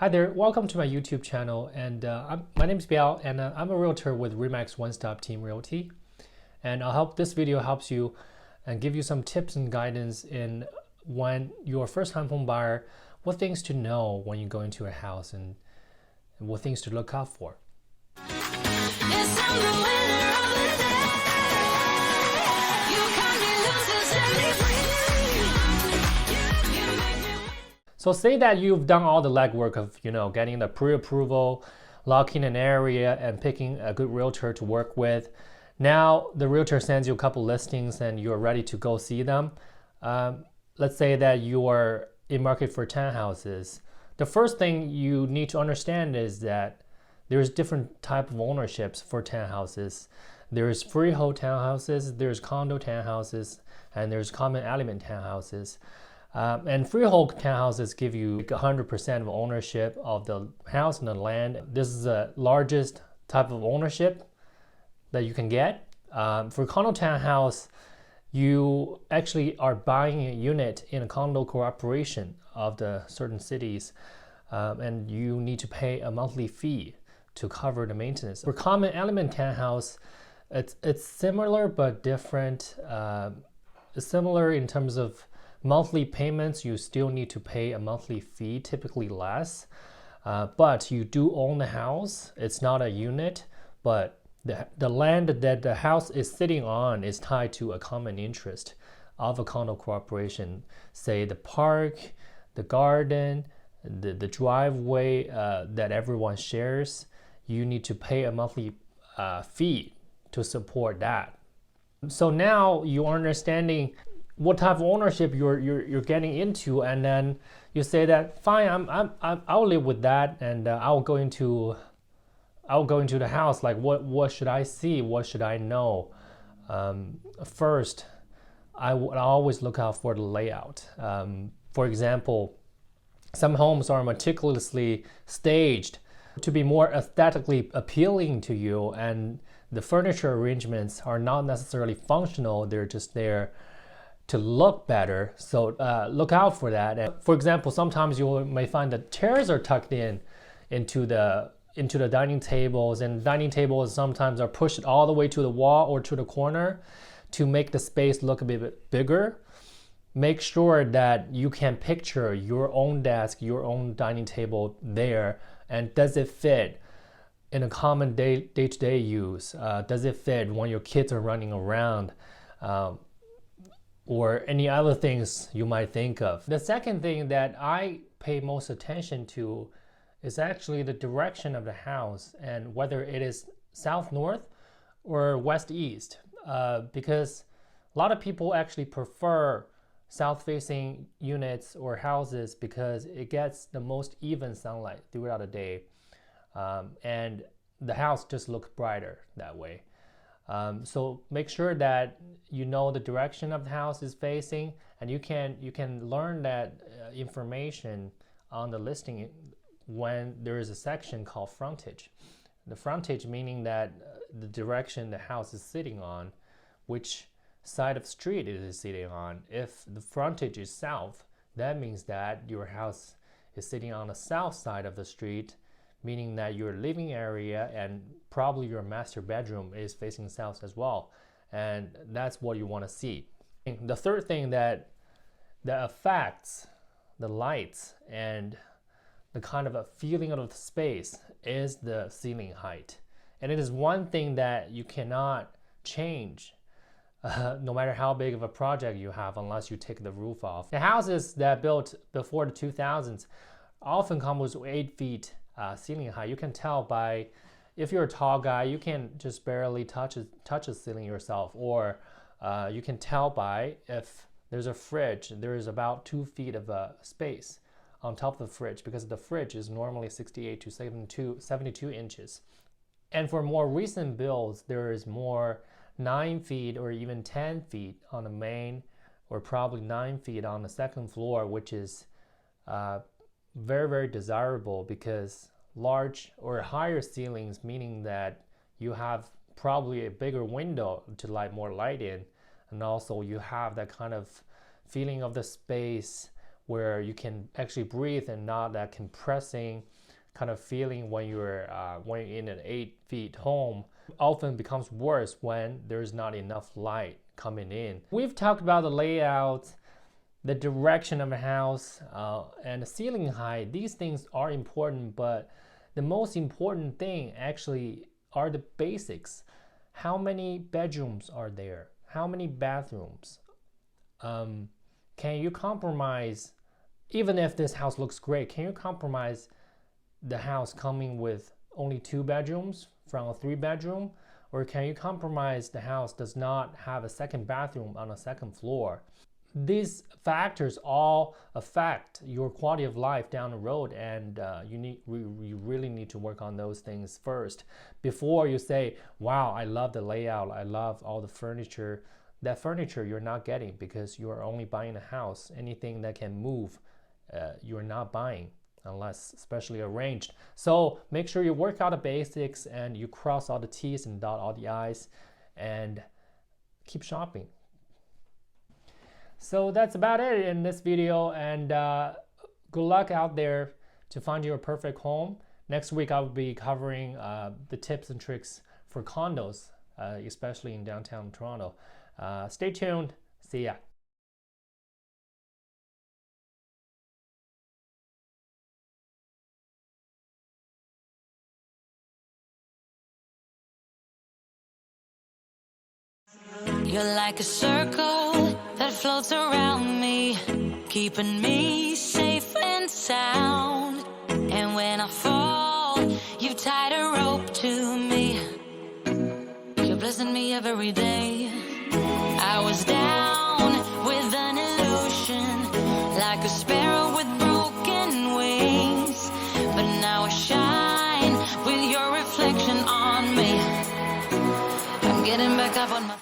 Hi there, welcome to my YouTube channel. And my name is Biao, and I'm a realtor with Remax One Stop Team Realty. And I hope this video helps you and give you some tips and guidance in when you're a first-time home buyer, what things to know when you go into a house and what things to look out for. Yes, I'm the winner of the day. You got me loose, set me free. So say that you've done all the legwork of, getting the pre-approval, locking an area, and picking a good realtor to work with. Now the realtor sends you a couple listings and you're ready to go see them. Let's say that you are in market for townhouses. The first thing you need to understand is that there's different type of ownerships for townhouses. There's freehold townhouses, there's condo townhouses, and there's common element townhouses. And freehold townhouses give you 100% of ownership of the house and the land. This is the largest type of ownership that you can get. For condo townhouse, you actually are buying a unit in a condo corporation of the certain cities, and you need to pay a monthly fee to cover the maintenance. For common element townhouse, it's similar but different. It's similar in terms of monthly payments. You still need to pay a monthly fee, typically less, but you do own the house. It's not a unit, but the land that the house is sitting on is tied to a common interest of a condo corporation. Say the park, the garden, the driveway that everyone shares. You need to pay a monthly fee to support that. So now you're understanding what type of ownership you're getting into, and then you say that fine, I'll live with that, and I'll go into the house. Like what should I see? What should I know? First, I always look out for the layout. For example, some homes are meticulously staged to be more aesthetically appealing to you, and the furniture arrangements are not necessarily functional. They're just there to look better. So look out for that. And for example, sometimes you may find that chairs are tucked into the dining tables, and dining tables sometimes are pushed all the way to the wall or to the corner to make the space look a bit bigger. Make sure that you can picture your own desk, your own dining table there, and does it fit in a common day-to-day use? Does it fit when your kids are running around? Or any other things you might think of. The second thing that I pay most attention to is actually the direction of the house and whether it is south-north or west-east, because a lot of people actually prefer south-facing units or houses because it gets the most even sunlight throughout the day, and the house just looks brighter that way. So make sure that you know the direction of the house is facing, and you can learn that information on the listing when there is a section called frontage. The frontage meaning that the direction the house is sitting on, which side of the street it is sitting on. If the frontage is south, that means that your house is sitting on the south side of the street, meaning that your living area and probably your master bedroom is facing south as well. And that's what you want to see. The third thing that affects the lights and the kind of a feeling of the space is the ceiling height. And it is one thing that you cannot change no matter how big of a project you have, unless you take the roof off. The houses that built before the 2000s often come with 8 feet ceiling height. You can tell by, if you're a tall guy, you can just barely touch the ceiling yourself, or you can tell by if there's a fridge, there is about 2 feet of space on top of the fridge, because the fridge is normally 68 to 72 inches. And for more recent builds, there is more 9 feet or even 10 feet on the main, or probably 9 feet on the second floor, which is very, very desirable, because large or higher ceilings, meaning that you have probably a bigger window to let more light in, and also you have that kind of feeling of the space where you can actually breathe and not that compressing kind of feeling when you're in an 8 feet home. Often becomes worse when there's not enough light coming in. We've talked about the layout, the direction of a house, and the ceiling height. These things are important, but the most important thing actually are the basics. How many bedrooms are there? How many bathrooms? Can you compromise, even if this house looks great, can you compromise the house coming with only 2 bedrooms from a 3-bedroom? Or can you compromise the house does not have a second bathroom on a second floor? These factors all affect your quality of life down the road, and you really need to work on those things first before you say, wow, I love the layout, I love all the furniture. That furniture you're not getting because you're only buying a house. Anything that can move, you're not buying unless specially arranged. So make sure you work out the basics and you cross all the T's and dot all the I's and keep shopping. So that's about it in this video, and good luck out there to find your perfect home. Next week I will be covering the tips and tricks for condos, especially in downtown Toronto. Stay tuned. See ya. You're like a circle that floats around me, keeping me safe and sound. And when I fall, you tied a rope to me. You're blessing me every day. I was down with an illusion, like a sparrow with broken wings. But now I shine with your reflection on me. I'm getting back up on my